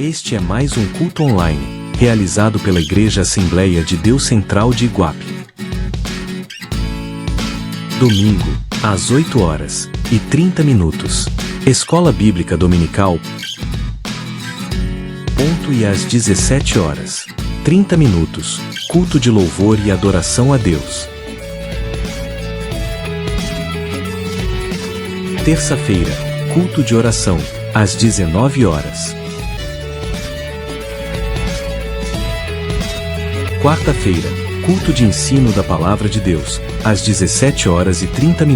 Este é mais um culto online, realizado pela Igreja Assembleia de Deus Central de Iguape. Domingo, às 8h30. Escola Bíblica Dominical. E às 17h30, culto de louvor e adoração a Deus. Terça-feira, culto de oração, às 19h. Quarta-feira, culto de ensino da Palavra de Deus, às 17h30.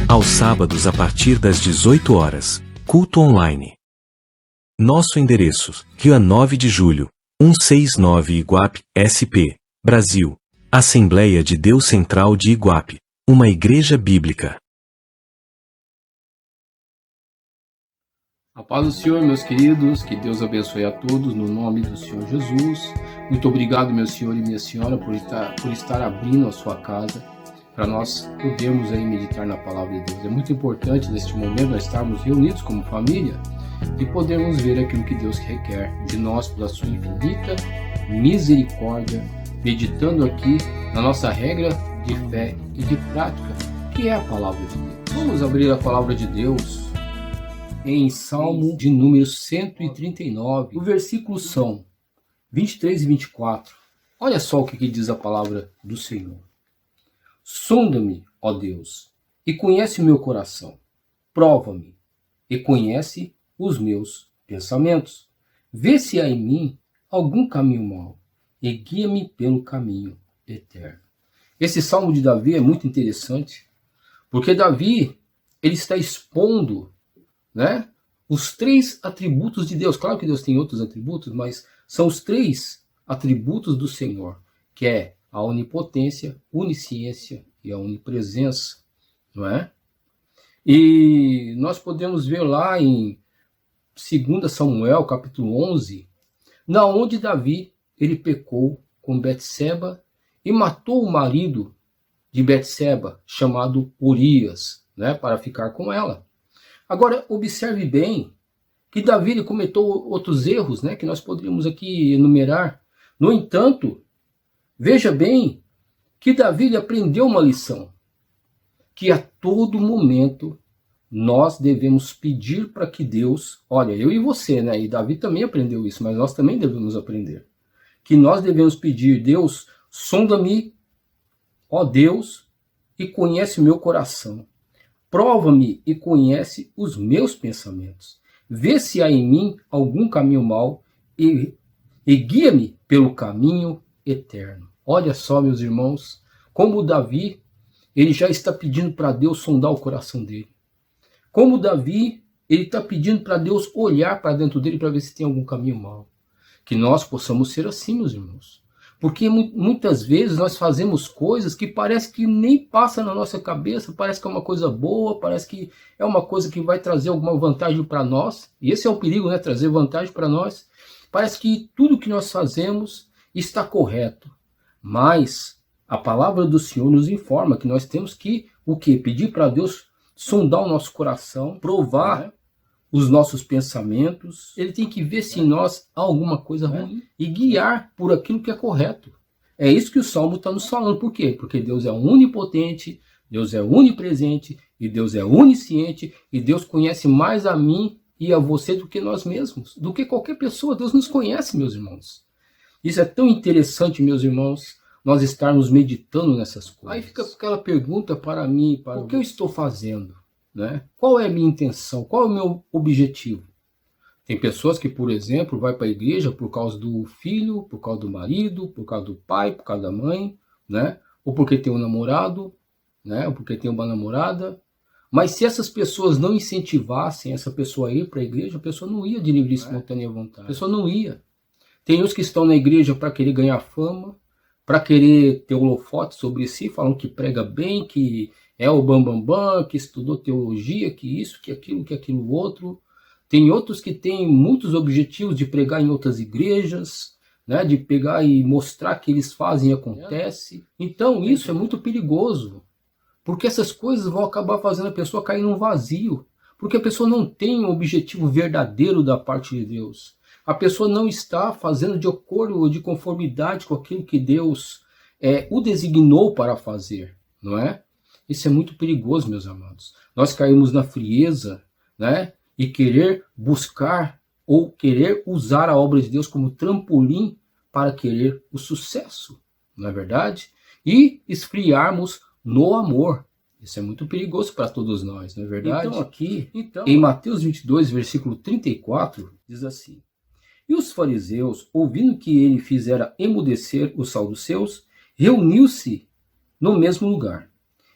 Aos sábados a partir das 18h, culto online. Nosso endereço, Rio 9 de Julho, 169 Iguape, SP, Brasil. Assembleia de Deus Central de Iguape, uma igreja bíblica. A paz do Senhor, meus queridos, que Deus abençoe a todos, no nome do Senhor Jesus. Muito obrigado, meu Senhor e minha Senhora, por estar abrindo a sua casa, para nós podermos aí meditar na Palavra de Deus. É muito importante, neste momento, nós estarmos reunidos como família e podermos ver aquilo que Deus requer de nós, pela sua infinita misericórdia, meditando aqui na nossa regra de fé e de prática, que é a Palavra de Deus. Vamos abrir a Palavra de Deus em Salmo de número 139. O versículo são 23 e 24. Olha só o que diz a palavra do Senhor. Sonda-me, ó Deus, e conhece o meu coração. Prova-me e conhece os meus pensamentos. Vê se há em mim algum caminho mau e guia-me pelo caminho eterno. Esse Salmo de Davi é muito interessante, porque Davi, ele está expondo, né, os três atributos de Deus. Claro que Deus tem outros atributos, mas são os três atributos do Senhor, que é a onipotência, onisciência e a onipresença, não é? E nós podemos ver lá em 2 Samuel, capítulo 11, na onde Davi, ele pecou com Betseba e matou o marido de Betseba, chamado Urias, né, para ficar com ela. Agora, observe bem que Davi, ele cometeu outros erros, né, que nós poderíamos aqui enumerar. No entanto, veja bem que Davi, ele aprendeu uma lição, que a todo momento nós devemos pedir para que Deus, olha, eu e você, né, e Davi também aprendeu isso, mas nós também devemos aprender, que nós devemos pedir: Deus, sonda-me, ó Deus, e conhece o meu coração. Prova-me e conhece os meus pensamentos. Vê se há em mim algum caminho mau e guia-me pelo caminho eterno. Olha só, meus irmãos, como Davi, ele já está pedindo para Deus sondar o coração dele. Como Davi, ele está pedindo para Deus olhar para dentro dele para ver se tem algum caminho mau. Que nós possamos ser assim, meus irmãos. Porque muitas vezes nós fazemos coisas que parece que nem passa na nossa cabeça, parece que é uma coisa boa, parece que é uma coisa que vai trazer alguma vantagem para nós. E esse é o perigo, né? Trazer vantagem para nós. Parece que tudo que nós fazemos está correto. Mas a palavra do Senhor nos informa que nós temos que, o quê? Pedir para Deus sondar o nosso coração, provar os nossos pensamentos. Ele tem que ver se em nós há alguma coisa ruim e guiar por aquilo que é correto. É isso que o Salmo está nos falando. Por quê? Porque Deus é onipotente, Deus é onipresente e Deus é onisciente, e Deus conhece mais a mim e a você do que nós mesmos, do que qualquer pessoa. Deus nos conhece, meus irmãos. Isso é tão interessante, meus irmãos, nós estarmos meditando nessas coisas. Aí fica aquela pergunta para mim, o que eu estou fazendo? Né? Qual é a minha intenção? Qual é o meu objetivo? Tem pessoas que, por exemplo, vai para a igreja por causa do filho, por causa do marido, por causa do pai, por causa da mãe, né? Ou porque tem um namorado, né? Ou porque tem uma namorada. Mas se essas pessoas não incentivassem essa pessoa a ir para a igreja, a pessoa não ia de livre e espontânea vontade. A pessoa não ia. Tem uns que estão na igreja para querer ganhar fama, para querer ter holofote sobre si, falam que prega bem, que é o bambambam, que estudou teologia, que isso, que aquilo outro. Tem outros que têm muitos objetivos de pregar em outras igrejas, né, de pegar e mostrar que eles fazem e acontece. Então isso é muito perigoso, porque essas coisas vão acabar fazendo a pessoa cair num vazio. Porque a pessoa não tem um objetivo verdadeiro da parte de Deus. A pessoa não está fazendo de acordo ou de conformidade com aquilo que Deus o designou para fazer, não é? Isso é muito perigoso, meus amados. Nós caímos na frieza, né? E querer buscar ou querer usar a obra de Deus como trampolim para querer o sucesso, não é verdade? E esfriarmos no amor. Isso é muito perigoso para todos nós, não é verdade? Então aqui, em Mateus 22, versículo 34, diz assim: E os fariseus, ouvindo que ele fizera emudecer os saduceus, reuniu-se no mesmo lugar.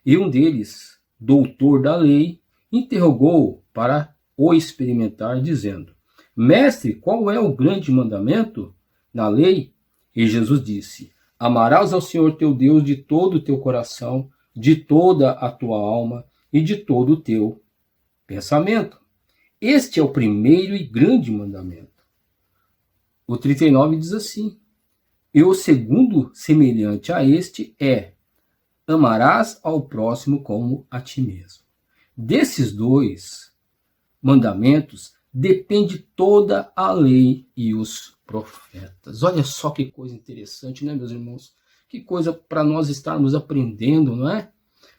E um deles, doutor da lei, interrogou para o experimentar, dizendo: Mestre, qual é o grande mandamento na lei? E Jesus disse: Amarás ao Senhor teu Deus de todo o teu coração, de toda a tua alma e de todo o teu pensamento. Este é o primeiro e grande mandamento. O 39 diz assim: E o segundo, semelhante a este, é: amarás ao próximo como a ti mesmo. Desses dois mandamentos depende toda a lei e os profetas. Olha só que coisa interessante, né, meus irmãos? Que coisa para nós estarmos aprendendo, não é?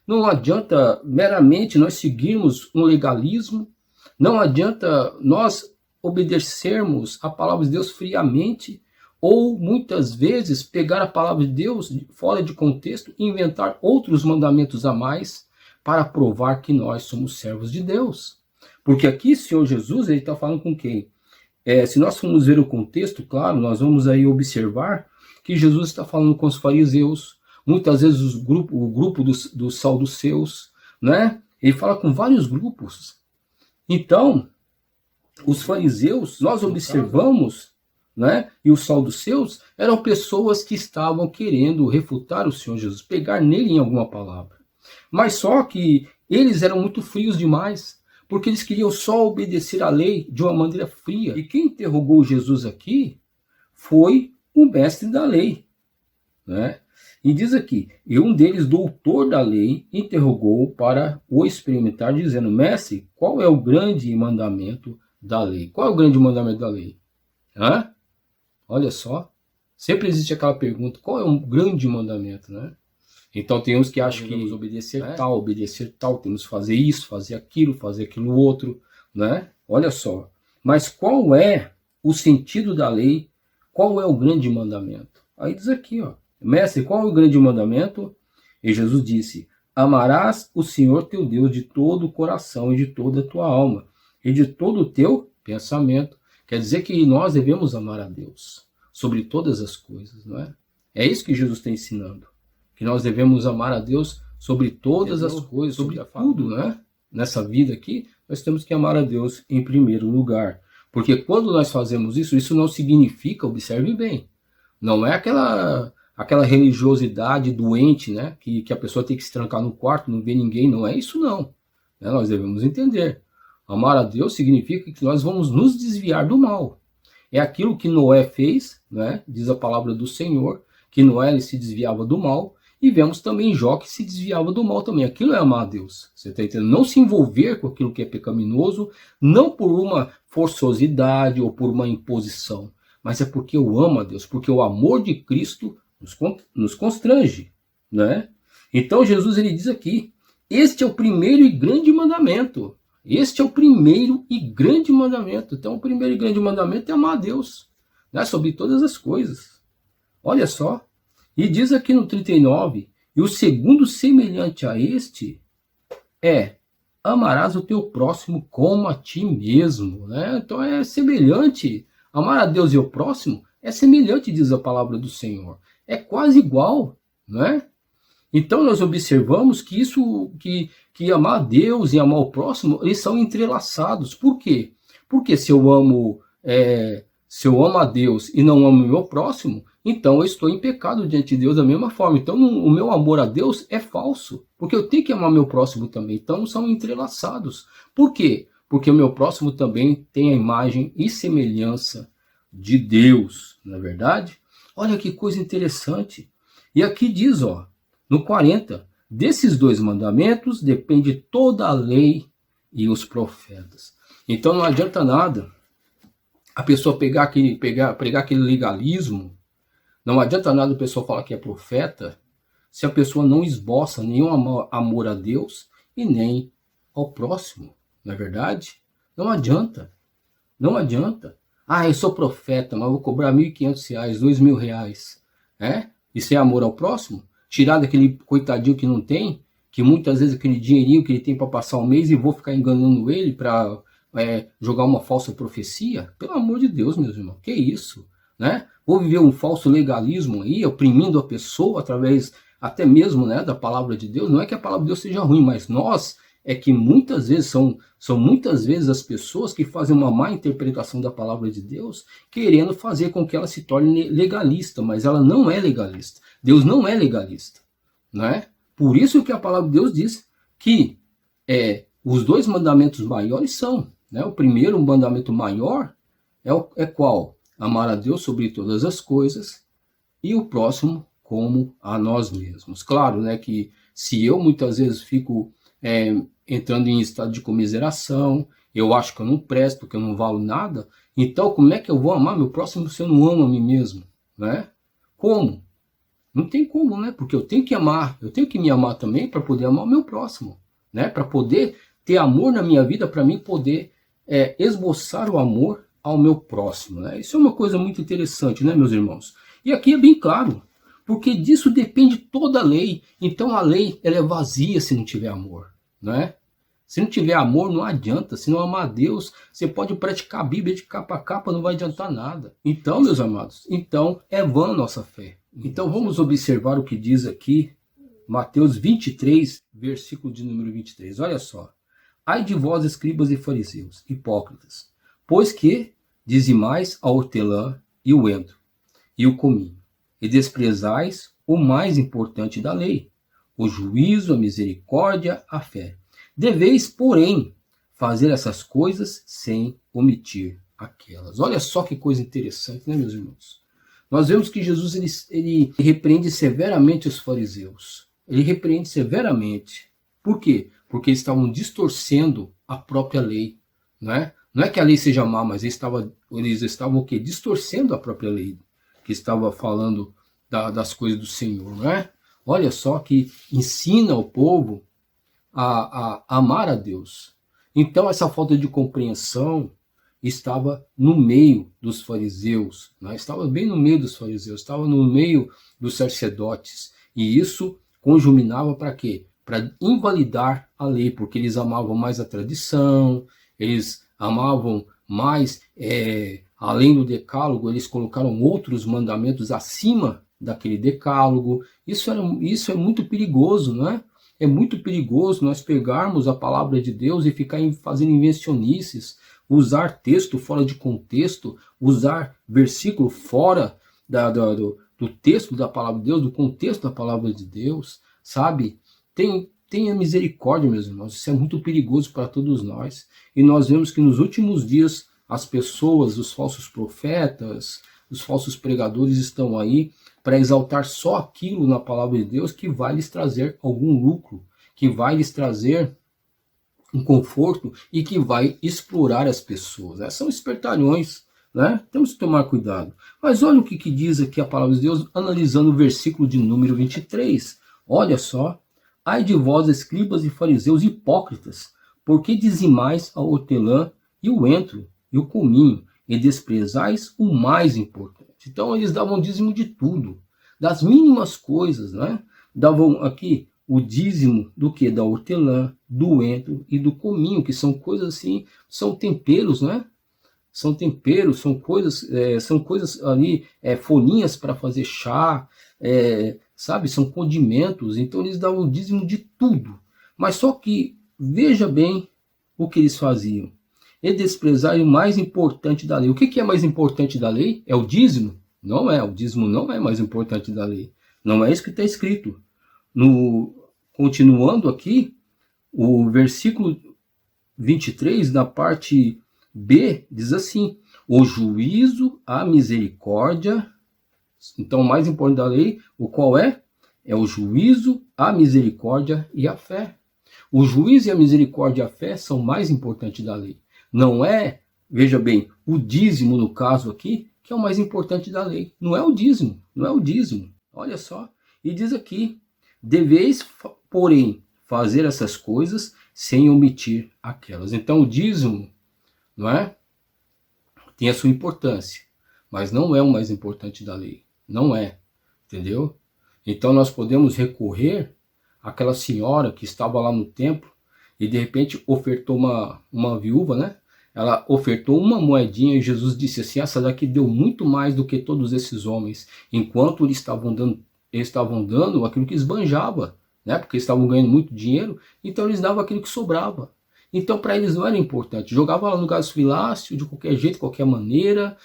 Não adianta meramente nós seguirmos um legalismo, não adianta nós obedecermos a palavra de Deus friamente, ou muitas vezes pegar a palavra de Deus fora de contexto e inventar outros mandamentos a mais para provar que nós somos servos de Deus. Porque aqui o Senhor Jesus, ele está falando com quem? Se nós formos ver o contexto, claro, nós vamos aí observar que Jesus está falando com os fariseus, muitas vezes o grupo dos saduceus, né? Ele fala com vários grupos. Então, os fariseus, nós observamos, né? E os saduceus eram pessoas que estavam querendo refutar o Senhor Jesus, pegar nele em alguma palavra. Mas só que eles eram muito frios demais, porque eles queriam só obedecer à lei de uma maneira fria. E quem interrogou Jesus aqui foi o mestre da lei, né? E diz aqui: e um deles, doutor da lei, interrogou para o experimentar, dizendo: Mestre, qual é o grande mandamento da lei? Qual é o grande mandamento da lei? Olha só, sempre existe aquela pergunta: qual é o grande mandamento, né? Então tem uns que acham que devemos obedecer tal, temos que fazer isso, fazer aquilo outro, né? Olha só, mas qual é o sentido da lei? Qual é o grande mandamento? Aí diz aqui, ó: Mestre, qual é o grande mandamento? E Jesus disse: Amarás o Senhor teu Deus de todo o coração e de toda a tua alma e de todo o teu pensamento. Quer dizer que nós devemos amar a Deus sobre todas as coisas, não é? É isso que Jesus está ensinando. Que nós devemos amar a Deus sobre todas as coisas, sobre tudo, né? Nessa vida aqui, nós temos que amar a Deus em primeiro lugar. Porque quando nós fazemos isso, isso não significa, observe bem, não é aquela religiosidade doente, né? Que a pessoa tem que se trancar no quarto, não vê ninguém, não é isso não. Né? Nós devemos entender. Amar a Deus significa que nós vamos nos desviar do mal. É aquilo que Noé fez, né? Diz a palavra do Senhor, que Noé ele se desviava do mal. E vemos também Jó que se desviava do mal também. Aquilo é amar a Deus. Você está entendendo? Não se envolver com aquilo que é pecaminoso, não por uma forçosidade ou por uma imposição, mas é porque eu amo a Deus, porque o amor de Cristo nos constrange, né? Então Jesus ele diz aqui: este é o primeiro e grande mandamento. Este é o primeiro e grande mandamento. Então o primeiro e grande mandamento é amar a Deus, né? Sobre todas as coisas. Olha só. E diz aqui no 39, e o segundo semelhante a este é: amarás o teu próximo como a ti mesmo, né? Então é semelhante, amar a Deus e o próximo é semelhante, diz a palavra do Senhor. É quase igual, né? Então nós observamos que que amar a Deus e amar o próximo, eles são entrelaçados. Por quê? Porque se eu amo a Deus e não amo o meu próximo, então eu estou em pecado diante de Deus da mesma forma. Então o meu amor a Deus é falso, porque eu tenho que amar meu próximo também. Então são entrelaçados. Por quê? Porque o meu próximo também tem a imagem e semelhança de Deus, não é verdade? Olha que coisa interessante. E aqui diz, ó, no 40, desses dois mandamentos depende toda a lei e os profetas. Então não adianta nada a pessoa pregar aquele legalismo, não adianta nada a pessoa falar que é profeta, se a pessoa não esboça nenhum amor a Deus e nem ao próximo, não é verdade? Não adianta, não adianta. Ah, eu sou profeta, mas vou cobrar R$1.500, R$2.000, Isso é amor ao próximo? Tirar daquele coitadinho que não tem, que muitas vezes aquele dinheirinho que ele tem para passar um mês e vou ficar enganando ele para jogar uma falsa profecia? Pelo amor de Deus, meus irmãos, que isso, né? Vou viver um falso legalismo aí, oprimindo a pessoa através até mesmo, né, da palavra de Deus. Não é que a palavra de Deus seja ruim, mas nós é que muitas vezes são muitas vezes as pessoas que fazem uma má interpretação da palavra de Deus, querendo fazer com que ela se torne legalista, mas ela não é legalista. Deus não é legalista, né? Por isso que a palavra de Deus diz que os 2 mandamentos maiores são, né? O primeiro mandamento maior é qual? Amar a Deus sobre todas as coisas e o próximo como a nós mesmos. Claro, né, que se eu muitas vezes fico entrando em estado de comiseração, eu acho que eu não presto, que eu não valo nada, então como é que eu vou amar meu próximo se eu não amo a mim mesmo, né? Como? Não tem como, né? Porque eu tenho que me amar também para poder amar o meu próximo, né? Para poder ter amor na minha vida, para mim poder esboçar o amor ao meu próximo, né? Isso é uma coisa muito interessante, né, meus irmãos? E aqui é bem claro, porque disso depende toda a lei. Então a lei ela é vazia se não tiver amor, né? Se não tiver amor, não adianta. Se não amar a Deus, você pode praticar a Bíblia de capa a capa, não vai adiantar nada. Então, meus amados, é vã a nossa fé. Então vamos observar o que diz aqui, Mateus 23, versículo de número 23. Olha só. Ai de vós, escribas e fariseus, hipócritas, pois que dizimais a hortelã e o endro e o cominho, e desprezais o mais importante da lei, o juízo, a misericórdia, a fé. Deveis, porém, fazer essas coisas sem omitir aquelas. Olha só que coisa interessante, né, meus irmãos? Nós vemos que Jesus ele repreende severamente os fariseus. Ele repreende severamente. Por quê? Porque eles estavam distorcendo a própria lei, né? Não é que a lei seja má, mas eles estavam o quê? Distorcendo a própria lei, que estava falando das coisas do Senhor, né? Olha só que ensina o povo a amar a Deus. Então essa falta de compreensão estava no meio dos fariseus, né? Estava bem no meio dos fariseus, estava no meio dos sacerdotes. E isso conjuminava para quê? Para invalidar a lei, porque eles amavam mais a tradição, eles amavam mais, além do decálogo, eles colocaram outros mandamentos acima daquele decálogo. Isso é muito perigoso, né? É muito perigoso nós pegarmos a palavra de Deus e ficar fazendo invencionices, usar texto fora de contexto, usar versículo fora do texto da palavra de Deus, do contexto da palavra de Deus, sabe? Tenha misericórdia, meus irmãos, isso é muito perigoso para todos nós. E nós vemos que nos últimos dias as pessoas, os falsos profetas, os falsos pregadores estão aí para exaltar só aquilo na palavra de Deus que vai lhes trazer algum lucro, que vai lhes trazer um conforto e que vai explorar as pessoas. São espertalhões, né? Temos que tomar cuidado. Mas olha o que diz aqui a palavra de Deus, analisando o versículo de número 23. Olha só. Ai de vós, escribas e fariseus hipócritas, porque dizimais a hortelã e o entro e o cominho, e desprezais o mais importante. Então eles davam dízimo de tudo, das mínimas coisas, né? Davam aqui o dízimo do que? Da hortelã, do entro e do cominho, que são coisas assim, são temperos, né? São temperos, são coisas ali, folhinhas para fazer chá, sabe? São condimentos. Então eles davam o dízimo de tudo. Mas só que, veja bem o que eles faziam. E desprezarem o mais importante da lei. O que é mais importante da lei? É o dízimo? Não é. O dízimo não é mais importante da lei. Não é isso que está escrito. Continuando aqui, o versículo 23, na parte B, diz assim: o juízo, a misericórdia. Então, o mais importante da lei, o qual é? É o juízo, a misericórdia e a fé. O juízo e a misericórdia e a fé são mais importantes da lei. Não é, veja bem, o dízimo no caso aqui, que é o mais importante da lei. Não é o dízimo, não é o dízimo. Olha só. E diz aqui, deveis, porém, fazer essas coisas sem omitir aquelas. Então o dízimo, não é? Tem a sua importância, mas não é o mais importante da lei. Não é, entendeu? Então nós podemos recorrer àquela senhora que estava lá no templo e de repente ofertou uma viúva, né? Ela ofertou uma moedinha e Jesus disse assim, essa daqui deu muito mais do que todos esses homens, enquanto eles estavam dando aquilo que esbanjava, né? Porque eles estavam ganhando muito dinheiro, então eles davam aquilo que sobrava. Então para eles não era importante, jogava lá no gasofilácio de qualquer jeito, de qualquer maneira,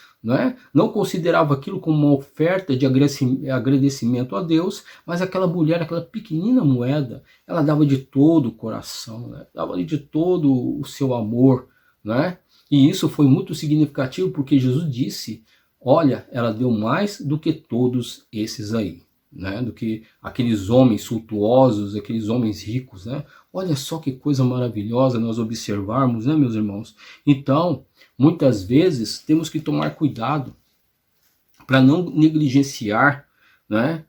não considerava aquilo como uma oferta de agradecimento a Deus, mas aquela mulher, aquela pequenina moeda, ela dava de todo o coração, né? Dava de todo o seu amor, né? E isso foi muito significativo porque Jesus disse, olha, ela deu mais do que todos esses aí, né? Do que aqueles homens suntuosos, aqueles homens ricos, né? Olha só que coisa maravilhosa nós observarmos, né, meus irmãos? Então, muitas vezes temos que tomar cuidado para não negligenciar, né,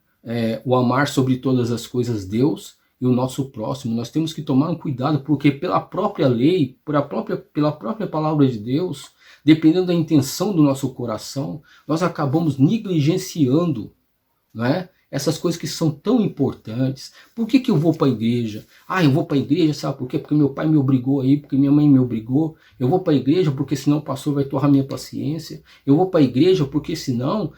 o amar sobre todas as coisas Deus e o nosso próximo. Nós temos que tomar um cuidado, porque pela própria lei, pela própria palavra de Deus, dependendo da intenção do nosso coração, nós acabamos negligenciando, né, essas coisas que são tão importantes. Por que eu vou para a igreja? Eu vou para a igreja, sabe por quê? Porque meu pai me obrigou aí, porque minha mãe me obrigou. Eu vou para a igreja porque senão o pastor vai torrar minha paciência. Eu vou para a igreja porque senão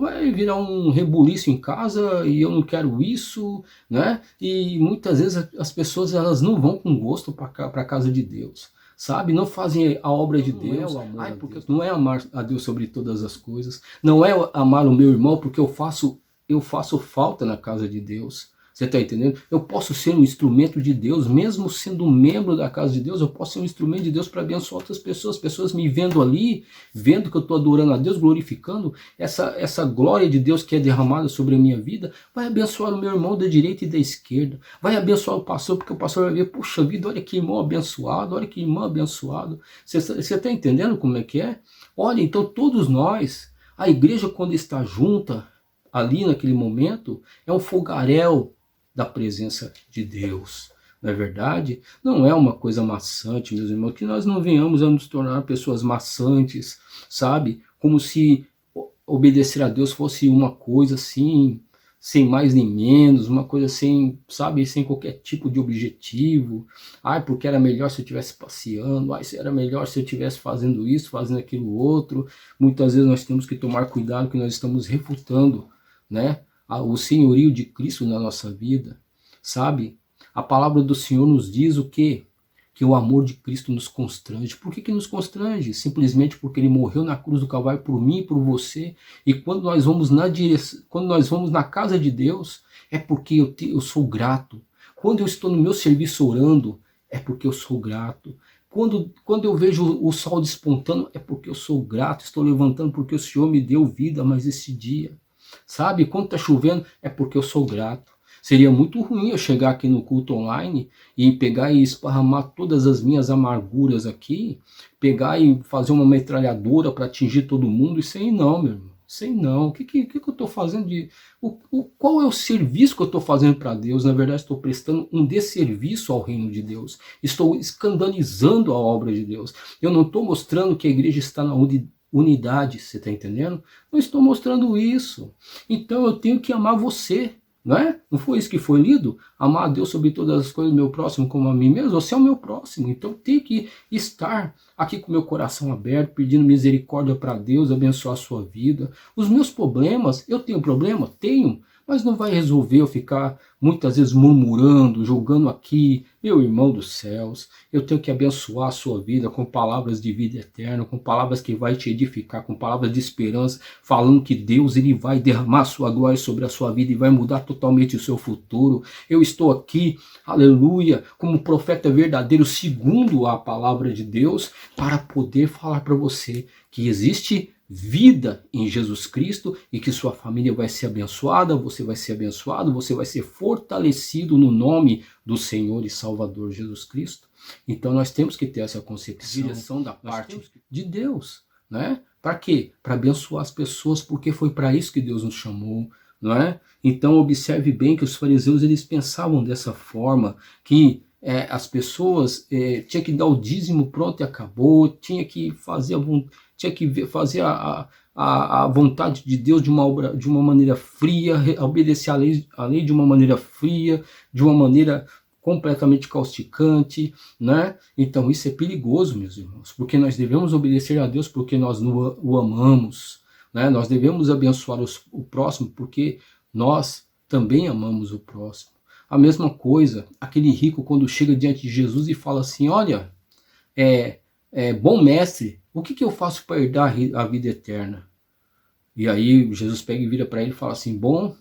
vai virar um rebuliço em casa e eu não quero isso, né? E muitas vezes as pessoas elas não vão com gosto para a casa de Deus. Sabe, não fazem a obra de Deus, porque não é amar a Deus sobre todas as coisas, não é amar o meu irmão porque eu faço falta na casa de Deus. Você está entendendo? Eu posso ser um instrumento de Deus, mesmo sendo um membro da casa de Deus, eu posso ser um instrumento de Deus para abençoar outras pessoas. Pessoas me vendo ali, vendo que eu estou adorando a Deus, glorificando, essa glória de Deus que é derramada sobre a minha vida, vai abençoar o meu irmão da direita e da esquerda, vai abençoar o pastor, porque o pastor vai ver, puxa vida, olha que irmão abençoado, olha que irmão abençoado. Você está entendendo como é que é? Olha, então todos nós, a igreja quando está junta, ali naquele momento, é um fogaréu da presença de Deus. Não é verdade? Não é uma coisa maçante, meus irmãos, que nós não venhamos a nos tornar pessoas maçantes, sabe? Como se obedecer a Deus fosse uma coisa assim, sem mais nem menos, uma coisa sem, sabe, sem qualquer tipo de objetivo. Porque era melhor se eu estivesse passeando, era melhor se eu estivesse fazendo isso, fazendo aquilo outro. Muitas vezes nós temos que tomar cuidado que nós estamos refutando, né, o senhorio de Cristo na nossa vida, sabe? A palavra do Senhor nos diz o quê? Que o amor de Cristo nos constrange. Por que nos constrange? Simplesmente porque ele morreu na cruz do Calvário por mim e por você. E quando nós vamos na casa de Deus, é porque eu sou grato. Quando eu estou no meu serviço orando, é porque eu sou grato. Quando eu vejo o sol despontando, é porque eu sou grato. Estou levantando porque o Senhor me deu vida mais esse dia. Sabe, quando está chovendo, é porque eu sou grato. Seria muito ruim eu chegar aqui no culto online e pegar e esparramar todas as minhas amarguras aqui, pegar e fazer uma metralhadora para atingir todo mundo. Isso aí não, meu irmão. Isso aí não. O que eu estou fazendo qual é o serviço que eu estou fazendo para Deus? Na verdade, estou prestando um desserviço ao reino de Deus. Estou escandalizando a obra de Deus. Eu não estou mostrando que a igreja está na unidade, você está entendendo? Não estou mostrando isso. Então eu tenho que amar você, não é? Não foi isso que foi lido? Amar a Deus sobre todas as coisas, meu próximo como a mim mesmo. Você é o meu próximo, então eu tenho que estar aqui com meu coração aberto, pedindo misericórdia para Deus, abençoar a sua vida. Os meus problemas, eu tenho problema? Tenho. Mas não vai resolver eu ficar muitas vezes murmurando, julgando aqui, meu irmão dos céus. Eu tenho que abençoar a sua vida com palavras de vida eterna, com palavras que vai te edificar, com palavras de esperança, falando que Deus ele vai derramar a sua glória sobre a sua vida e vai mudar totalmente o seu futuro. Eu estou aqui, aleluia, como profeta verdadeiro, segundo a palavra de Deus, para poder falar para você que existe vida em Jesus Cristo e que sua família vai ser abençoada, você vai ser abençoado, você vai ser fortalecido no nome do Senhor e Salvador Jesus Cristo. Então nós temos que ter essa concepção, direção da parte de Deus, né? Para quê? Para abençoar as pessoas, porque foi para isso que Deus nos chamou, não é? Então observe bem que os fariseus eles pensavam dessa forma, que as pessoas tinha que dar o dízimo, pronto e acabou, tinha que fazer a vontade de Deus de uma maneira fria, obedecer a lei de uma maneira fria, de uma maneira completamente causticante, né? Então isso é perigoso, meus irmãos, porque nós devemos obedecer a Deus porque nós o amamos, né? Nós devemos abençoar o próximo porque nós também amamos o próximo. A mesma coisa, aquele rico quando chega diante de Jesus e fala assim, olha, bom mestre, o que eu faço para herdar a vida eterna? E aí Jesus pega e vira para ele e fala assim, bom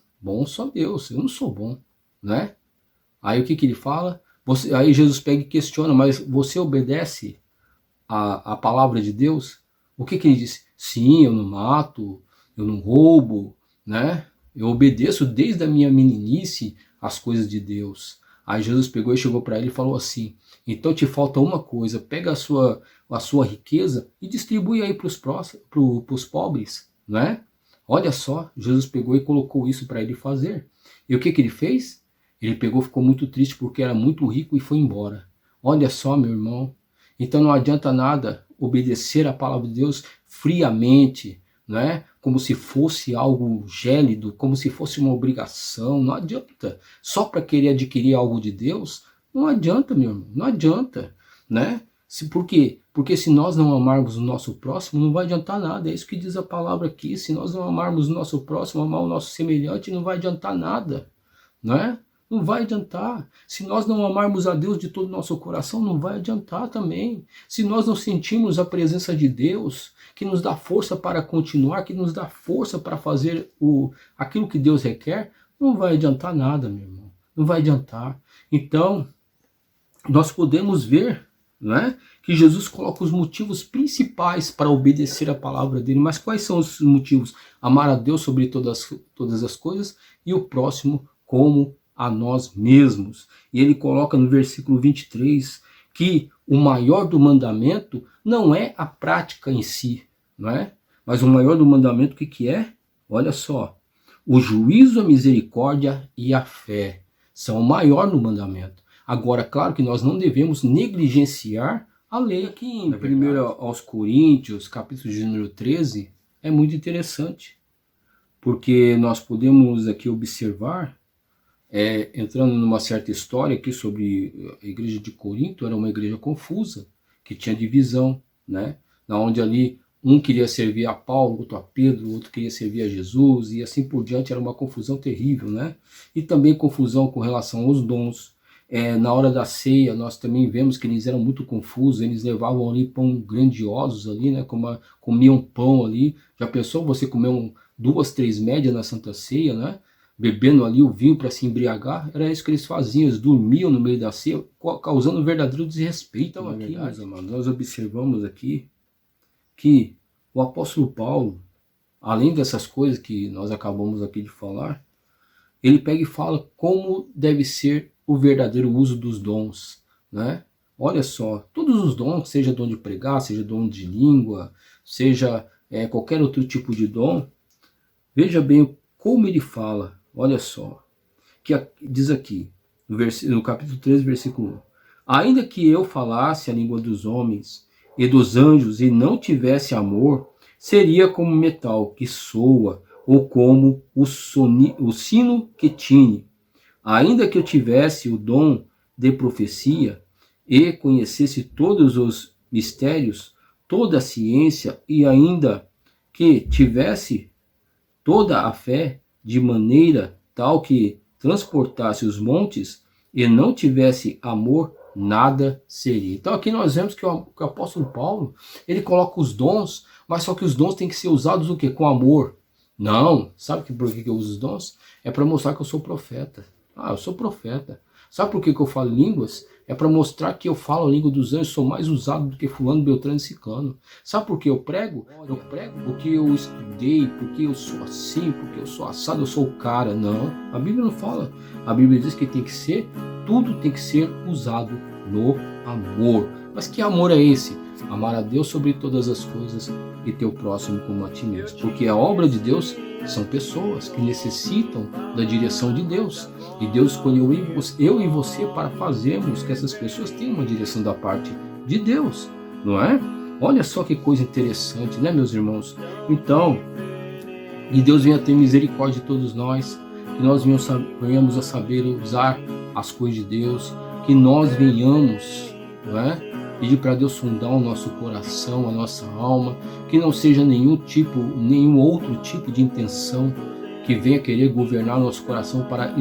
só Deus, eu não sou bom, né? Aí o que ele fala? Aí Jesus pega e questiona, mas você obedece a palavra de Deus? O que ele disse? Sim, eu não mato, eu não roubo, né? Eu obedeço desde a minha meninice as coisas de Deus. Aí Jesus pegou e chegou para ele e falou assim, então te falta uma coisa, pega a sua riqueza e distribui aí para os pobres, né? Olha só, Jesus pegou e colocou isso para ele fazer. E o que ele fez? Ele pegou, ficou muito triste porque era muito rico e foi embora. Olha só, meu irmão. Então não adianta nada obedecer a palavra de Deus friamente, né? Como se fosse algo gélido, como se fosse uma obrigação. Não adianta. Só para querer adquirir algo de Deus, não adianta, meu irmão. Não adianta, né? Por quê? Porque se nós não amarmos o nosso próximo, não vai adiantar nada. É isso que diz a palavra aqui. Se nós não amarmos o nosso próximo, amar o nosso semelhante, não vai adiantar nada, não é? Não vai adiantar. Se nós não amarmos a Deus de todo o nosso coração, não vai adiantar também. Se nós não sentimos a presença de Deus, que nos dá força para continuar, que nos dá força para fazer aquilo que Deus requer, não vai adiantar nada, meu irmão. Não vai adiantar. Então, nós podemos ver, né, que Jesus coloca os motivos principais para obedecer a palavra dele. Mas quais são os motivos? Amar a Deus sobre todas as coisas e o próximo como a nós mesmos. E ele coloca no versículo 23 que o maior do mandamento não é a prática em si, não é? Mas o maior do mandamento o que é? Olha só, o juízo, a misericórdia e a fé são o maior no mandamento. Agora, claro que nós não devemos negligenciar a lei. Aqui em 1 aos Coríntios, capítulo de número 13, é muito interessante, porque nós podemos aqui observar, entrando numa certa história aqui sobre a igreja de Corinto, era uma igreja confusa, que tinha divisão, né? Na onde ali um queria servir a Paulo, outro a Pedro, outro queria servir a Jesus, e assim por diante, era uma confusão terrível, né? E também confusão com relação aos dons. Na hora da ceia, nós também vemos que eles eram muito confusos, eles levavam ali pão grandiosos ali, né? Comiam pão ali. Já pensou você comer 2, 3 médias na Santa Ceia, né? Bebendo ali o vinho para se embriagar? Era isso que eles faziam, eles dormiam no meio da ceia, causando um verdadeiro desrespeito. Então aqui, meus amados, nós observamos aqui que o apóstolo Paulo, além dessas coisas que nós acabamos aqui de falar, ele pega e fala como deve ser o verdadeiro uso dos dons, né? Olha só, todos os dons, seja dom de pregar, seja dom de língua, seja qualquer outro tipo de dom, veja bem como ele fala, olha só, que diz aqui, no capítulo 13, versículo 1, ainda que eu falasse a língua dos homens e dos anjos e não tivesse amor, seria como metal que soa, ou como o sino que tine. Ainda que eu tivesse o dom de profecia e conhecesse todos os mistérios, toda a ciência, e ainda que tivesse toda a fé de maneira tal que transportasse os montes e não tivesse amor, nada seria. Então aqui nós vemos que o apóstolo Paulo, ele coloca os dons, mas só que os dons têm que ser usados o quê? Com amor. Não, sabe por que eu uso os dons? É para mostrar que eu sou profeta. Eu sou profeta. Sabe por que eu falo línguas? É para mostrar que eu falo a língua dos anjos, sou mais usado do que fulano, beltrano e ciclano. Sabe por que eu prego? Eu prego porque eu estudei, porque eu sou assim, porque eu sou assado, eu sou o cara. Não, a Bíblia não fala. A Bíblia diz que tem que ser, tudo tem que ser usado no amor. Mas que amor é esse? Amar a Deus sobre todas as coisas e teu próximo como a ti mesmo. Porque a obra de Deus são pessoas que necessitam da direção de Deus. E Deus escolheu eu e você para fazermos que essas pessoas tenham uma direção da parte de Deus, não é? Olha só que coisa interessante, né, meus irmãos? Então, que Deus venha ter misericórdia de todos nós, que nós venhamos a saber usar as coisas de Deus, que nós venhamos, não é? Pedir para Deus sondar o nosso coração, a nossa alma, que não seja nenhum outro tipo de intenção que venha querer governar nosso coração para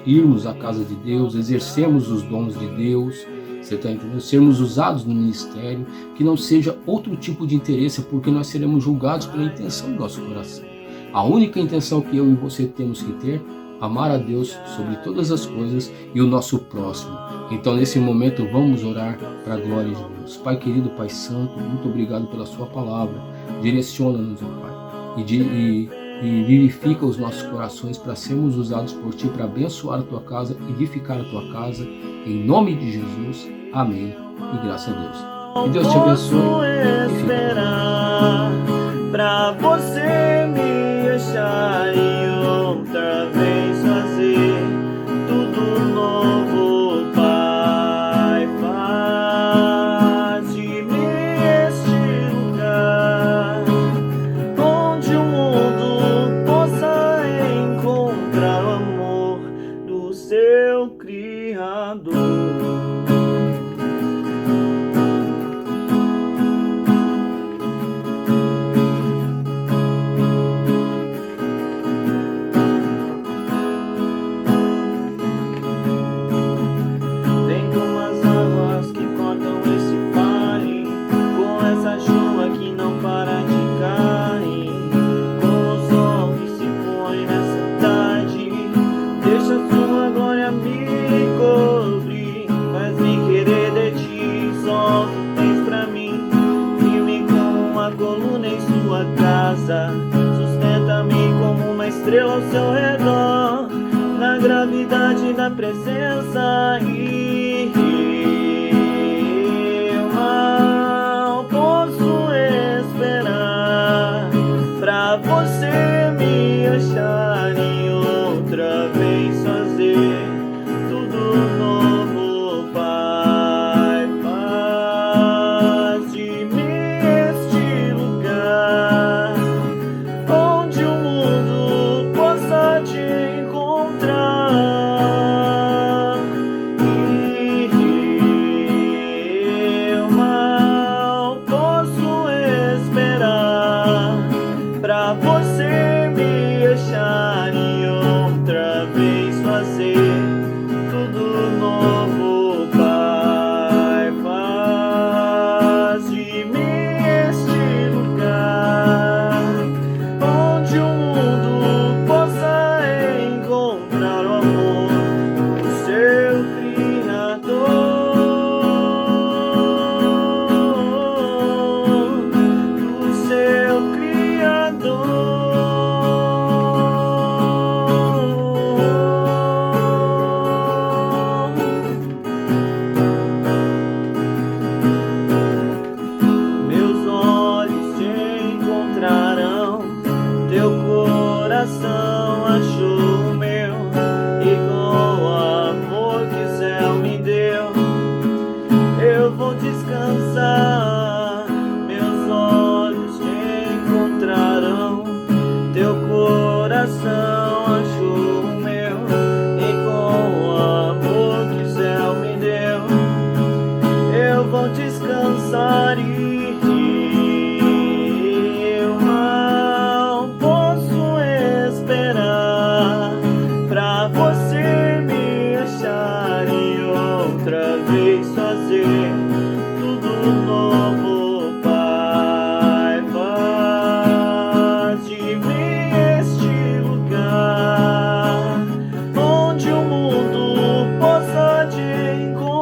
irmos à casa de Deus, exercermos os dons de Deus, você está entendendo? Sermos usados no ministério, que não seja outro tipo de interesse, porque nós seremos julgados pela intenção do nosso coração. A única intenção que eu e você temos que ter, amar a Deus sobre todas as coisas e o nosso próximo. Então, nesse momento, vamos orar para a glória de Deus. Pai querido, Pai santo, muito obrigado pela sua palavra. Direciona-nos, ó Pai, e vivifica os nossos corações para sermos usados por Ti para abençoar a Tua casa, edificar a Tua casa. Em nome de Jesus. Amém. E graças a Deus. Que Deus te abençoe. Esperar para você me achar e outra vez fazer tudo novo, Pai. Faz de mim este lugar onde o mundo possa encontrar o amor do seu Criador. Sustenta-me como uma estrela ao seu redor, na gravidade da presença, e eu mal posso esperar pra você me achar e outra vez fazer tudo novo, Pai. Faz de mim este lugar onde o mundo possa te encontrar, e eu mal posso esperar pra você me achar e outra vez fazer tudo novo, Pai. Faz de mim este lugar onde o mundo possa encontrar o amor do seu Criador, do seu Criador. Meus olhos te encontrarão, teu coração achou o meu, e com o amor que o céu me deu, eu vou descansar. Meus olhos te encontrarão, teu coração achou o meu, e com o amor que o céu me deu, eu vou descansar. E eu mal posso esperar pra você me achar e outra vez fazer tudo novo, Pai. Faz de mim este lugar onde o mundo possa te encontrar.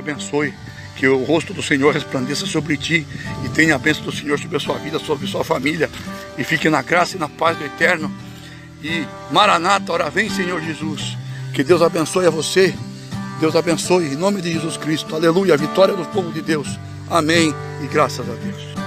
abençoe, que o rosto do Senhor resplandeça sobre ti e tenha a bênção do Senhor sobre a sua vida, sobre a sua família, e fique na graça e na paz do Eterno. E Maranata, ora vem, Senhor Jesus. Que Deus abençoe a você, Deus abençoe em nome de Jesus Cristo. Aleluia, a vitória do povo de Deus. Amém e graças a Deus.